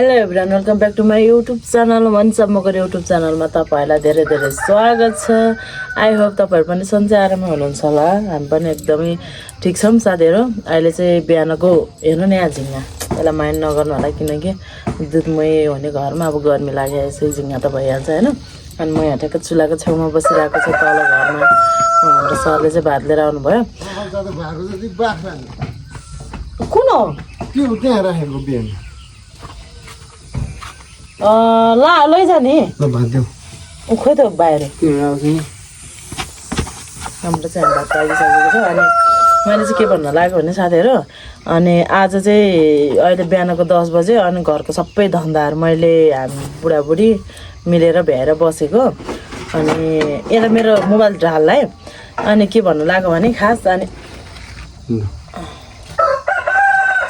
Hello everyone, welcome back to my YouTube channel मनसम्मको YouTube च्यानलमा तपाईँहरूलाई धेरै धेरै स्वागत छ। आई होप तपाईँहरू पनि सन्चै आराममा हुनुहुन्छ होला। हामी पनि एकदमै ठिक छौँ साथीहरू। अहिले चाहिँ बिहानको हेर्नु नि यहाँ झिङ्गा, यसलाई माइन्ड नगर्नु होला किनकि दुधमय हुने घरमा अब गर्मी लाग्यो यसै झिङ्गा त भइहाल्छ होइन। अनि म यहाँ ठ्याक्क चुल्हाको छेउमा बसिरहेको छु तल घरमा। हाम्रो सरले चाहिँ भात लिएर आउनुभयो। कुन हो त्यो त्यहाँ राखेको बिहान ला लैजाने खोइ त बाहिर हाम्रो चाहिँ भात पाकिसकेको छ। अनि मैले चाहिँ के भन्न लाग्यो भने साथीहरू, अनि आज चाहिँ अहिले बिहानको 10 बजे अनि घरको सबै धन्दाहरू मैले हामी बुढाबुढी मिलेर भ्याएर बसेको। अनि यता मेरो मोबाइल ढाल्लाई अनि के भन्नु लाग्यो भने खास अनि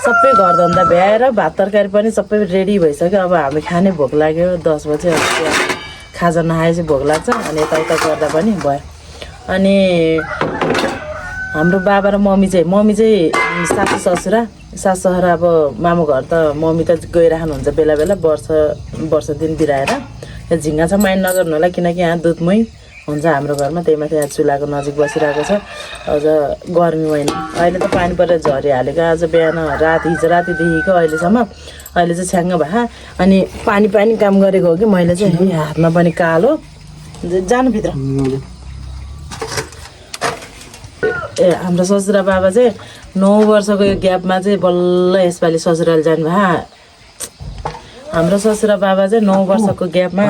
सबै घरधन्दा भ्याएर भात तरकारी पनि सबै रेडी भइसक्यो। अब हामी खाने भोक लाग्यो 10 बजे, खाजा नखाएपछि भोक लाग्छ। अनि यताउता गर्दा पनि भयो। अनि हाम्रो बाबा र मम्मी चाहिँ सासू ससुरा अब मामु घर त मम्मी त गइराख्नुहुन्छ बेला बेला वर्ष दिन बिराएर। झिङ्गा चाहिँ माइन्ड नगर्नु होला किनकि यहाँ दुधमै हुन्छ हाम्रो घरमा, त्यही माथि यहाँ चुल्हाको नजिक बसिरहेको छ। अझ गर्मी महिना अहिले त पानी परेर झरिहालेको। आज बिहान हिजो रातिदेखिको अहिलेसम्म अहिले चाहिँ छ्याङ्ग भए। अनि पानी काम गरेको हो कि मैले चाहिँ हातमा पनि कालो जानुभित्र। ए हाम्रो ससुरा बाबा चाहिँ 9 वर्षको यो ग्यापमा चाहिँ बल्ल यसपालि ससुराली जानुभयो। हाम्रो ससुरा बाबा चाहिँ 9 वर्षको ग्यापमा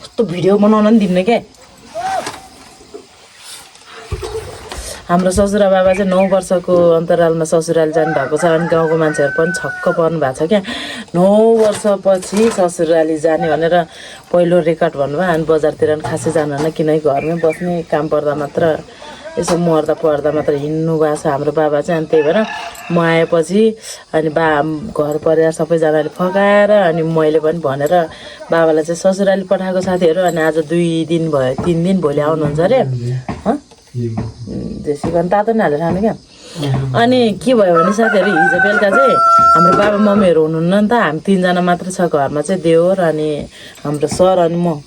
कस्तो भिडियो बनाउन नि दिन्न क्या। हाम्रो ससुरा बाबा चाहिँ 9 वर्षको अन्तरालमा ससुराली जानुभएको छ। अनि गाउँको मान्छेहरू पनि छक्क पर्नु भएको छ क्या। 9 वर्षपछि ससुराली जाने भनेर पहिलो रेकर्ड भन्नुभयो। अनि बजारतिर पनि खासै जानुहुन्न किनकि घरमै बस्ने, काम पर्दा मात्र यसो मर्दा पर्दा मात्र हिँड्नु भएको छ हाम्रो बाबा चाहिँ। अनि त्यही भएर म आएपछि अनि घर परिवार सबैजनाले फकाएर अनि मैले पनि भनेर बाबालाई चाहिँ ससुराली पठाएको साथीहरू। अनि आज 2 दिन भयो, 3 दिन भोलि आउनुहुन्छ अरे। देशी गन तातो नि हालेर खानु क्या। अनि के भयो भने साथीहरू, हिजो बेलुका चाहिँ हाम्रो बाबा मम्मीहरू हुनुहुन्न नि त, हामी 3 जना मात्र छ घरमा चाहिँ, देवर अनि हाम्रो सर अनि म।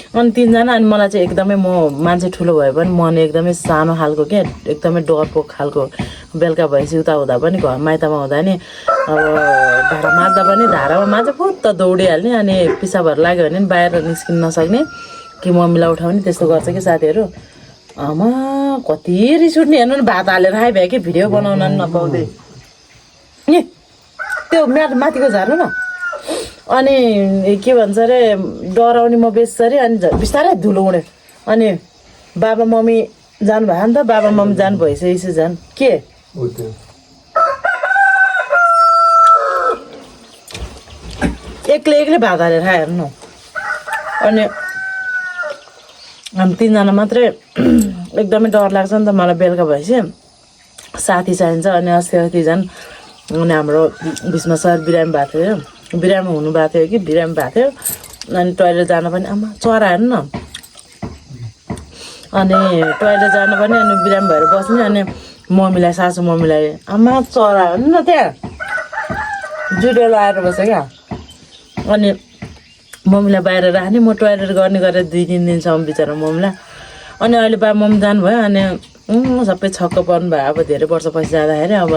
अनि 3 जना। अनि मलाई चाहिँ एकदमै म मान्छे ठुलो भयो पनि मन एकदमै सानो खालको क्या, एकदमै डरपोक खालको। बेलुका भएपछि उता हुँदा पनि घर माइतमा हुँदा नि अब भाँडा माझ्दा पनि धारामा माझ्दा फुत्त दौडिहाल्ने। अनि पिसाबहरू लाग्यो भने पनि बाहिर निस्किन नसक्ने कि मम्मीलाई उठाउने, त्यस्तो गर्छ कि साथीहरू। आमा कति रिस उठ्ने हेर्नु नि, भात हालेर खाइ भ्यो कि भिडियो बनाउन नि नपाउँदै। नि त्यो म्याट माथिको झार्नु न। अनि के भन्छ अरे डराउने म बेसरी। अनि बिस्तारै धुलो उड्यो। अनि बाबा मम्मी जानुभयो नि त, बाबा मम्मी जानु भइसकेपछि जानु के एक्लै भात हालेर खायो हेर्नु। अनि हामी 3 जना मात्रै एकदमै डर लाग्छ नि त मलाई बेलुका भएपछि। साथी चाहिन्छ। अनि अस्ति झन् अनि हाम्रो बिचमा सर बिरामी भएको थियो, बिरामी हुनुभएको थियो कि बिरामी भएको थियो। अनि टोइलेट जान पनि आमा चरा हेर्नु न। अनि टोइलेट जान पनि अनि बिरामी भएर बस्ने। अनि मम्मीलाई, सासू मम्मीलाई आमा चरा हेर्नु न त्यहाँ जुडेलो आएर बस्छ क्या। अनि मम्मीलाई बाहिर राख्ने, म टोइलेट गर्ने गरेर 2-3 दिनसम्म बिचरा मम्मीलाई। अनि अहिले बाबा मम्मी जानुभयो। अनि सबै छक्क पर्नु भयो। अब धेरै वर्षपछि जाँदाखेरि अब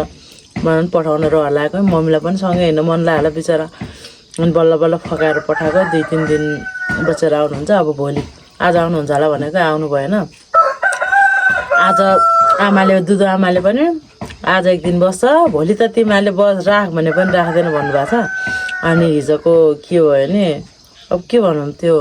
मलाई पनि पठाउन रहर लाग्यो। मम्मीलाई पनि सँगै हिँड्नु मन लाग्यो बिचरा। अनि बल्ल बल्ल फकाएर पठाएको। 2-3 दिन बसेर आउनुहुन्छ। अब भोलि आज आउनुहुन्छ होला भनेको आउनु भएन। आज दुधु आमाले पनि आज 1 दिन बस्छ, भोलि त तिमीहरूले राख भने पनि राख्दैन भन्नुभएको छ। अनि हिजोको के भयो भने अब के भनौँ, त्यो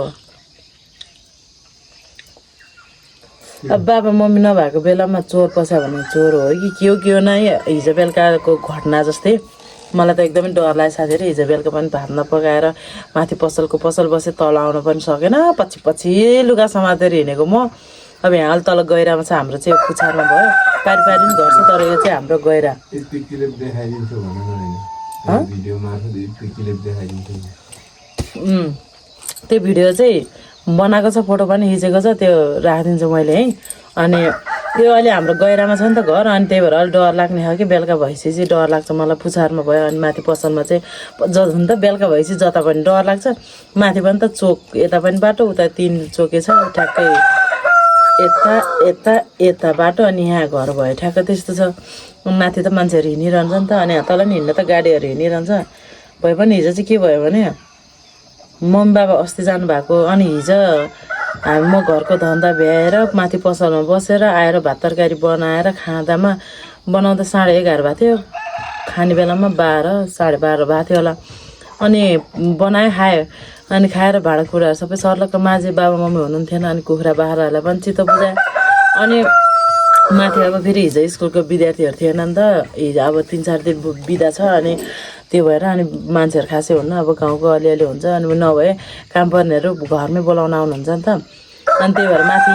अब बाबा मम्मी नभएको बेलामा चोर पस्यो भने चोर हो कि के हो नै। हिजो बेलुकाको घटना जस्तै मलाई त एकदमै डर लाग्यो साथीहरू। हिजो बेलुका पनि भात नपकाएर माथि पसल बसेँ, तल आउन पनि सकेन। पछि लुगा समातेर हिँडेको म। अब यहाँ तल गहिरामा छ हाम्रो चाहिँ, पुछारमा भयो पारी पनि घर छ, तर यो चाहिँ हाम्रो गहिरा। त्यो भिडियो चाहिँ बनाएको छ, फोटो पनि खिचेको छ, त्यो राखिदिन्छु मैले है। अनि त्यो अहिले हाम्रो गहिरामा छ नि त घर अनि त्यही भएर अलिक डर लाग्ने हो कि बेलुका भएपछि चाहिँ डर लाग्छ मलाई पुछारमा भयो अनि माथि पसलमा चाहिँ हुन त बेलुका भएपछि जता पनि डर लाग्छ माथि पनि त चोक यता पनि बाटो उता 3 चोके छ ठ्याक्कै यता यता यता बाटो अनि यहाँ घर भयो ठ्याक्कै त्यस्तो छ माथि त मान्छेहरू हिँडिरहन्छ नि त अनि तल नि हिँड्न त गाडीहरू हिँडिरहन्छ भए पनि हिजो चाहिँ के भयो भने मम्मी बाबा अस्ति जानुभएको अनि हिजो म घरको धन्दा भ्याएर माथि पसलमा बसेर आएर भात तरकारी बनाएर खाँदामा बनाउँदा 11:30 भएको थियो खाने बेलामा 12 12:30 भएको थियो होला अनि बनायो खायो अनि खाएर भाँडाकुँडाहरू सबै सर्लक्क माझे बाबा मम्मी हुनुहुन्थेन अनि कुखुरा बाख्राहरूलाई पनि चित्त बुझायो अनि माथि अब फेरि हिजो स्कुलको विद्यार्थीहरू थिएन नि त हिजो अब 3-4 दिन बिदा छ अनि त्यो भएर अनि मान्छेहरू खासै हुन्न अब गाउँको अलिअलि हुन्छ अनि नभए काम पर्नेहरू घरमै बोलाउन आउनुहुन्छ नि त अनि त्यही भएर माथि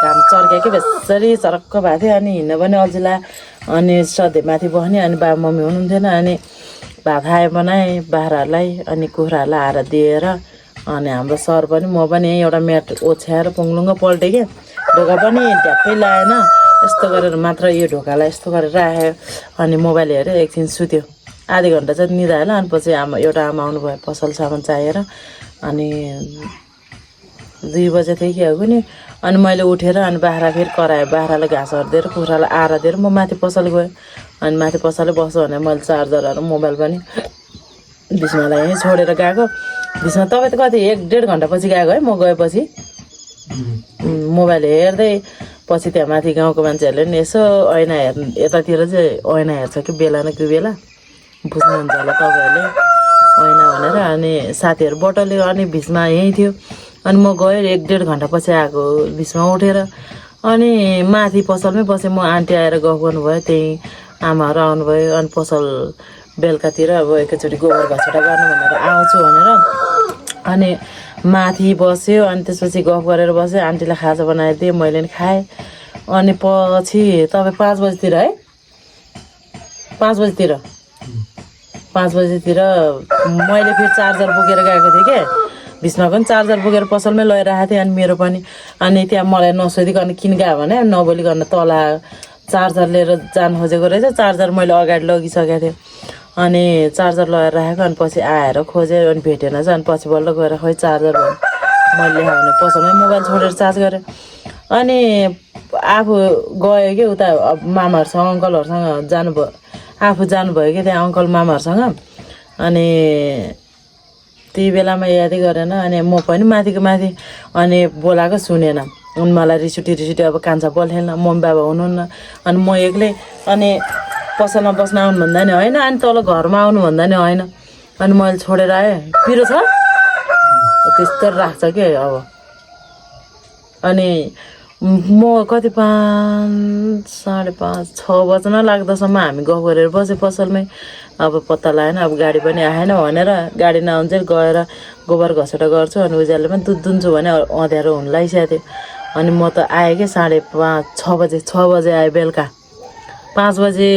घाम चर्क्यो कि बेसरी चरक्क भएको थियो अनि हिँड्न पनि अल्छी अनि सधैँ माथि बस्ने अनि बाबा मम्मी हुनुहुन्थेन अनि भात खाए बनाएँ बाख्राहरूलाई अनि कुखुराहरूलाई आएर दिएर अनि हाम्रो सर पनि म पनि एउटा म्याट ओछ्याएर पुङलुङ्ग पल्टेँ क्या ढोका पनि ढ्याप्पै लाएन यस्तो गरेर मात्र यो ढोकालाई यस्तो गरेर राख्यो अनि मोबाइल हेऱ्यो एकछिन सुत्यो आधी घन्टा चाहिँ निदा हाल्यो अनि पछि एउटा आमा आउनुभयो पसल सामान चाहिएर अनि 2 बजे थियो कि हो नि अनि मैले उठेर अनि बाख्रा फेरि कराएँ बाख्रालाई घाँस हरिदिएर कुखुरालाई आएर दिएर म माथि पसल गएँ अनि माथि पसलै बस्छु भने मैले चार्जरहरू मोबाइल पनि भीष्मलाई यहीँ छोडेर गएको भीष्म तपाईँ त कति 1-1.5 घन्टा पछि गएको है म गएपछि मोबाइल हेर्दै पछि त्यहाँ माथि गाउँको मान्छेहरूले नि यसो ऐना हेर्नु यतातिर चाहिँ ऐना हेर्छ कि बेला न कि बेला बुझ्नुहुन्छ होला तपाईँहरूले ऐना भनेर अनि साथीहरू बटुल्यो अनि भीष्म यहीँ थियो अनि म गएँ 1-1.5 घन्टा पछि आएको भीष्म उठेर अनि माथि पसलमै बसेँ म आन्टी आएर गफ गर्नुभयो त्यही आमाहरू आउनुभयो अनि पसल बेलुकातिर अब एकैचोटि गोबर घसोटा गर्नु भनेर आउँछु भनेर अनि माथि बस्यो अनि त्यसपछि गफ गरेर बस्यो आन्टीलाई खाजा बनाइदिएँ मैले नि खाएँ अनि पछि तपाईँ 5 बजीतिर है 5 बजीतिर 5 बजीतिर मैले फेरि चार्जर बोकेर गएको थिएँ क्या भीष्मको पनि चार्जर बोकेर पसलमै लगाइरहेको थिएँ अनि मेरो पनि अनि त्यहाँ मलाई नसोधिकन किन गयो भने नबोलिकन तल चार्जर लिएर जानु खोजेको रहेछ चार्जर मैले अगाडि लगिसकेको थिएँ अनि चार्जर लगाएर राखेको अनि पछि आएर खोजेँ अनि भेटेन चाहिँ अनि पछि बल्ल गएर खोइ चार्जर मैले ल्याएँ भने पसलमै मोबाइल छोडेर चार्ज गरेँ अनि आफू गयो कि उता मामाहरूसँग अङ्कलहरूसँग जानुभयो आफू जानुभयो कि त्यहाँ अङ्कल मामाहरूसँग अनि त्यही बेलामा यादै गरेन अनि म पनि माथिको माथि अनि बोलाएको सुनेन अनि मलाई रिसुटी अब कान्छा बोल्थेन मम्मी बाबा हुनुहुन्न अनि म एक्लै अनि पसलमा बस्न आउनु भन्दा नि होइन अनि तल घरमा आउनु भन्दा नि होइन अनि मैले छोडेर आएँ पिरो छ त्यस्तो राख्छ कि अब अनि म कति 5, 5:30, 6 बज्न लाग्दासम्म हामी गफ गरेर बसेँ पसलमै अब पत्ता लागेन अब गाडी पनि आएन भनेर गाडी नआउन्जेल गएर गोबर घसोटा गर्छु अनि उज्याले पनि दुध दुन्छु भने अँध्यारो हुन लागिसकेको थियो अनि म त आएँ कि 5:30, 6 बजे 6 बजे आएँ बेलुका 5 बजे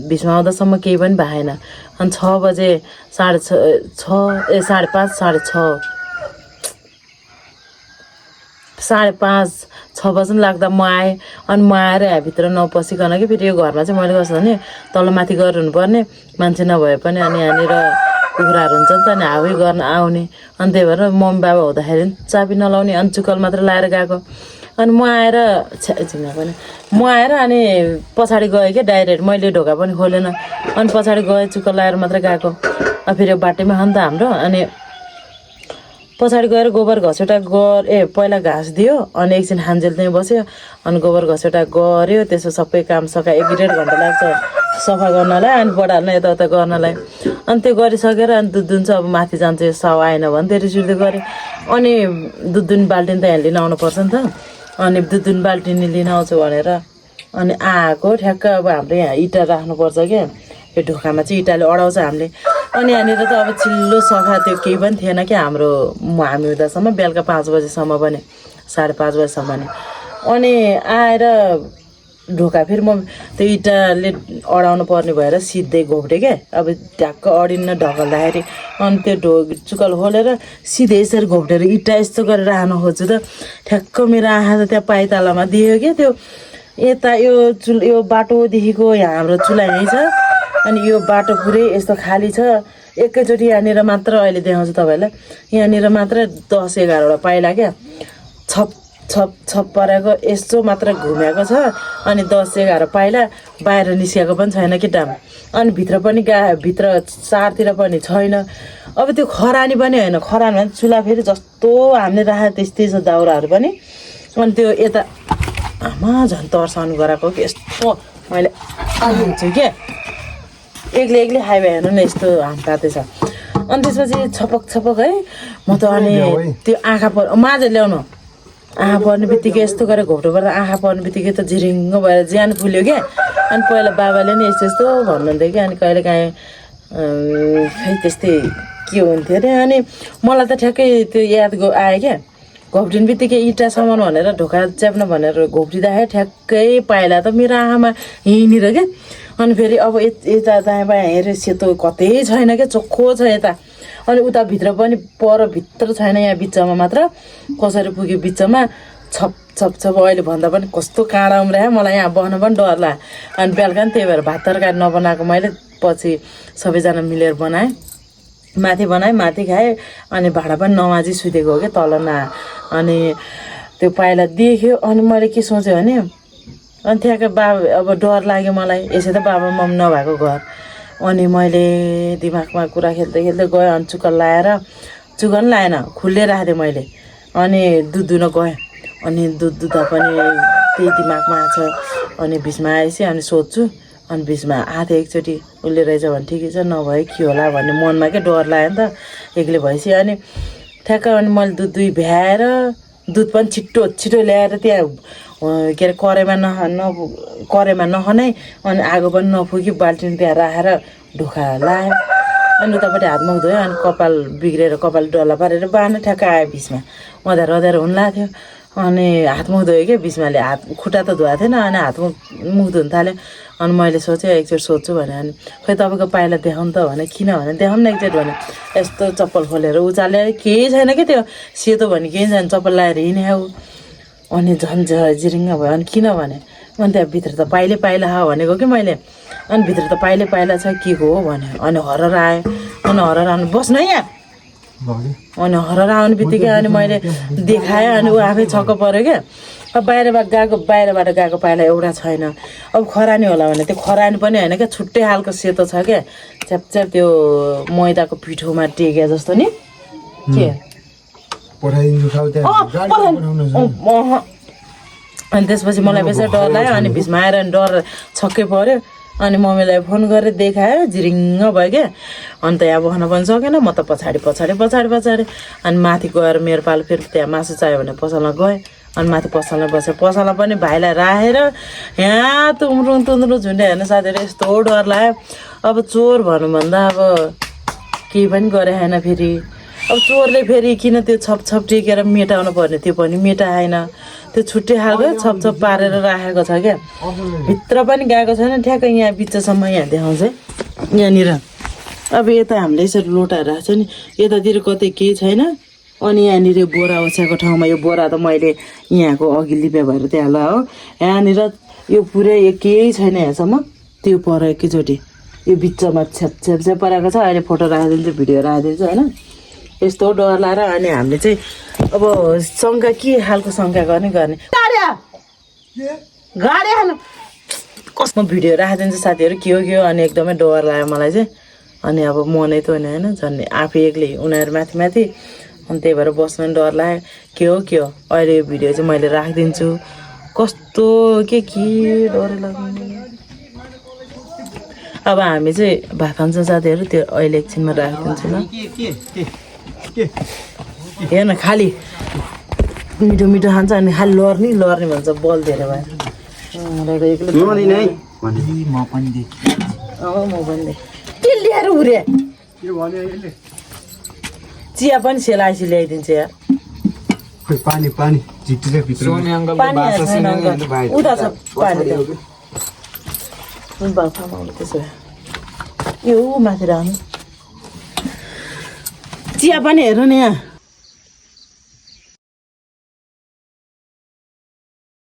भीष्म आउँदासम्म केही पनि भएन अनि 6 बजे 5:30, 6:30, 5:30, 6 बज्न लाग्दा म आएँ अनि म आएर भित्र नपसिकन कि फेरि यो घरमा चाहिँ मैले कस्तो भने तल माथि गर्नुपर्ने मान्छे नभए पनि अनि यहाँनिर कुखुराहरू हुन्छ नि त अनि हावै गर्न आउने अनि त्यही भएर मम्मी बाबा हुँदाखेरि चाबी नलाउने अनि चुकल मात्र लाएर गएको अनि म आएर झिङ्गा पनि म आएर अनि पछाडि गएँ क्या डाइरेक्ट मैले ढोका पनि खोलेन अनि पछाडि गएँ चुकल लाएर मात्र गएको अनि फेरि बाटैमा हो नि त हाम्रो अनि पछाडि गएर गोबर घसोटा पहिला घाँस दियो अनि एकछिन हान्जेल त्यहीँ बस्यो अनि गोबर घसोटा गऱ्यो त्यसो सबै काम सका 1-1.5 घन्टा लाग्छ सफा गर्नलाई अनि बढाल्न यताउता गर्नलाई अनि त्यो गरिसकेर अनि दुध दुन्छ अब माथि जान्छ साउ आएन भने त्यो रिसुर्दै गरेँ अनि दुध दुन बाल्टिन त यहाँ लिन आउनुपर्छ नि त अनि दुध दुन बाल्टिन लिन आउँछु भनेर अनि आएको ठ्याक्क अब हाम्रो यहाँ इँटा राख्नुपर्छ क्या यो ढोकामा चाहिँ इँटाले अडाउँछ हामीले अनि यहाँनिर त अब चिल्लो सफा त्यो केही पनि थिएन क्या हामी हुँदासम्म बेलुका 5 बजीसम्म पनि 5:30 बजीसम्म नि अनि आएर ढोका फेरि म त्यो इँटाले अडाउनु पर्ने भएर सिधै घोप्टेँ क्या अब ढ्याक्क अडिन्न ढकल्दाखेरि अनि त्यो चुकल खोलेर सिधै यसरी घोप्टेर इँटा यस्तो गरेर हाल्न खोज्छु त ठ्याक्क मेरो आँखा त त्यहाँ पाइतालामा दियो क्या त्यो यता यो बाटोदेखिको यहाँ हाम्रो चुला यहीँ छ अनि यो बाटो पुरै यस्तो खाली छ एकैचोटि यहाँनिर मात्र अहिले देखाउँछु तपाईँहरूलाई यहाँनिर मात्र 10-11वटा पाइला क्या छप छप छप परेको यस्तो मात्र घुमेको छ अनि 10-11 पाइला बाहिर निस्केको पनि छैन कि डाम अनि भित्र पनि भित्र चारतिर पनि छैन अब त्यो खरानी पनि होइन खरानी भने चुला फेरि जस्तो हामीले राखेको त्यस्तै छ दाउराहरू पनि अनि त्यो यता आमा झन् तर्साउनु गराएको कि यस्तो मैले आइहाल्छु क्या एक्लै हाइवे हेर्नु न यस्तो हाम ताते छ अनि त्यसपछि छपक है म त अनि त्यो आँखा माझ ल्याउनु आँखा पर्ने बित्तिकै यस्तो गरेर घोप्टोबाट आँखा पर्ने बित्तिकै त झिरिङ्ग भएर ज्यान फुल्यो क्या अनि पहिला बाबाले नि यस्तो भन्नुहुन्थ्यो कि अनि कहिले काहीँ खै त्यस्तै के हुन्थ्यो अरे अनि मलाई त ठ्याक्कै त्यो याद आयो क्या घोप्टिने बित्तिकै इँटासम्म भनेर ढोका च्याप्न भनेर घोप्टिँदाखेरि ठ्याक्कै पाइला त मेरो आँखामा यहीँनिर क्या अनि फेरि अब यता दायाँ बायाँ हेरेँ सेतो कतै छैन क्या चोखो छ यता अनि उता भित्र पनि भित्र छैन यहाँ बिचमा मात्र कसरी पुग्यो बिचमा छप छप छप अहिले भन्दा पनि कस्तो काँडा उम्रायो मलाई यहाँ बस्न पनि डर लाग्यो अनि बेलुका पनि त्यही भएर भात तरकारी नबनाएको मैले पछि सबैजना मिलेर बनाएँ माथि खाएँ अनि भाँडा पनि नमाजी सुतेको हो क्या तल अनि त्यो पाइला देख्यो अनि मैले के सोचेँ भने अनि त्यहाँको अब डर लाग्यो मलाई यसै त बाबा मम्मी नभएको घर अनि मैले दिमागमा कुरा खेल्दै गएँ अनि चुकन लाएन खुल्ले राखिदिएँ मैले अनि दुध दुन गएँ अनि दुध दुधा पनि त्यही दिमागमा आएको छ अनि बिचमा आएपछि अनि सोध्छु अनि बिचमा आएको एकचोटि उसले रहेछ भने ठिकै छ नभए के होला भन्ने मनमा क्या डर लाग्यो नि त एक्लै भएपछि अनि ठ्याक्क अनि मैले दुध भ्याएर दुध पनि छिटो ल्याएर त्यहाँ के अरे कराईमा नखनाइ अनि आगो पनि नफुकी बाल्टिन त्यहाँ राखेर ढोका लायो अनि उतापट्टि हात मुख धोयो अनि कपाल बिग्रेर कपाल डल्ला पारेर बाँध्नु ठ्याक्क आयो बिचमा अँध्यारो हुन लाग्थ्यो अनि हात मुख धोयो क्या बिचमाले हात खुट्टा त धुएको थिएन अनि हात मुख धुन थाल्यो अनि मैले सोचेँ एकचोटि सोध्छु भने अनि खै तपाईँको पाइला देखाउनु त भने किन भने देखाउनु न एकचोटि भने यस्तो चप्पल खोलेर उचाले केही छैन कि त्यो सेतो भने केही छैन चप्पल लगाएर हिँड्यो अनि झन् जिरिङ्ग भयो अनि किन भने अनि त्यहाँ भित्र त पाइला भनेको कि मैले अनि भित्र त पाइला छ के हो भने अनि हरर आयो अनि हरर आउनु बस्नु है यहाँ अनि हरर आउने बित्तिकै अनि मैले देखाएँ अनि ऊ आफै छक्क पऱ्यो क्या अब बाहिरबाट गएको पाइला एउटा छैन अब खरानी होला भने त्यो खरानी पनि होइन क्या छुट्टै खालको सेतो छ क्या च्याप त्यो मैदाको पिठोमा टेके जस्तो नि के अनि त्यसपछि मलाई बेसी डर लाग्यो अनि बिचमा आएर डर छक्कै पऱ्यो अनि मम्मीलाई फोन गरेर देखायो झिरिङ्ग भयो क्या अनि त यहाँ बस्न पनि सकेन म त पछाडि अनि माथि गएर मेरो पालो फेरि त्यहाँ मासु चाहियो भने पसलमा गएँ अनि माथि पसलमा बसेँ पसलमा पनि भाइलाई राखेर यहाँ तुम्रो झुन्डे हेर्नु साथीहरू यस्तो डर लाग्यो अब चोर भन्नुभन्दा अब केही पनि गरे होइन फेरि अब चोरले फेरि किन त्यो छप टेकेर मेटाउनु पर्ने त्यो पनि मेटाएन त्यो छुट्टै खालको छप पारेर राखेको छ क्या भित्र पनि गएको छैन ठ्याक्कै यहाँ बिचसम्म यहाँ देखाउँछ यहाँनिर अब यता हामीले यसरी लोटाएर राख्छ नि यतातिर कतै केही छैन अनि यहाँनिर बोरा ओछ्याएको ठाउँमा यो बोरा त मैले यहाँको अघि लिपे भएर त्यहाँ ल हो यहाँनिर यो पुरै केही छैन यहाँसम्म त्यो पर एकैचोटि यो बिचमा छ्याप परेको छ अहिले फोटो राखिदिन्छु भिडियो राखिदिन्छु होइन यस्तो डर लाएर अनि हामीले चाहिँ अब शङ्का के खालको शङ्का गर्ने गाडी हाल्नु कसमा भिडियो राखिदिन्छु साथीहरू के हो अनि एकदमै डर लाग्यो मलाई चाहिँ अनि अब मनै त होइन झन् आफै एक्लै उनीहरू माथि अनि त्यही भएर बस्न पनि डर लाग्यो के हो अहिले यो भिडियो चाहिँ मैले राखिदिन्छु कस्तो के डर लाग्यो अब हामी चाहिँ भात खान्छौँ साथीहरू त्यो अहिले एकछिनमा राखिदिन्छु ल हेर्न खालि मिठो खान्छ अनि खालि लर्ने भन्छ बल धेरै भएर म पनि के ल्याएर उरे चिया पनि सेलाइसी ल्याइदिन्छ यार पानी उता छ पानी त्यसो यो माथि राख्नु चिया पनि हेर्नु नि यहाँ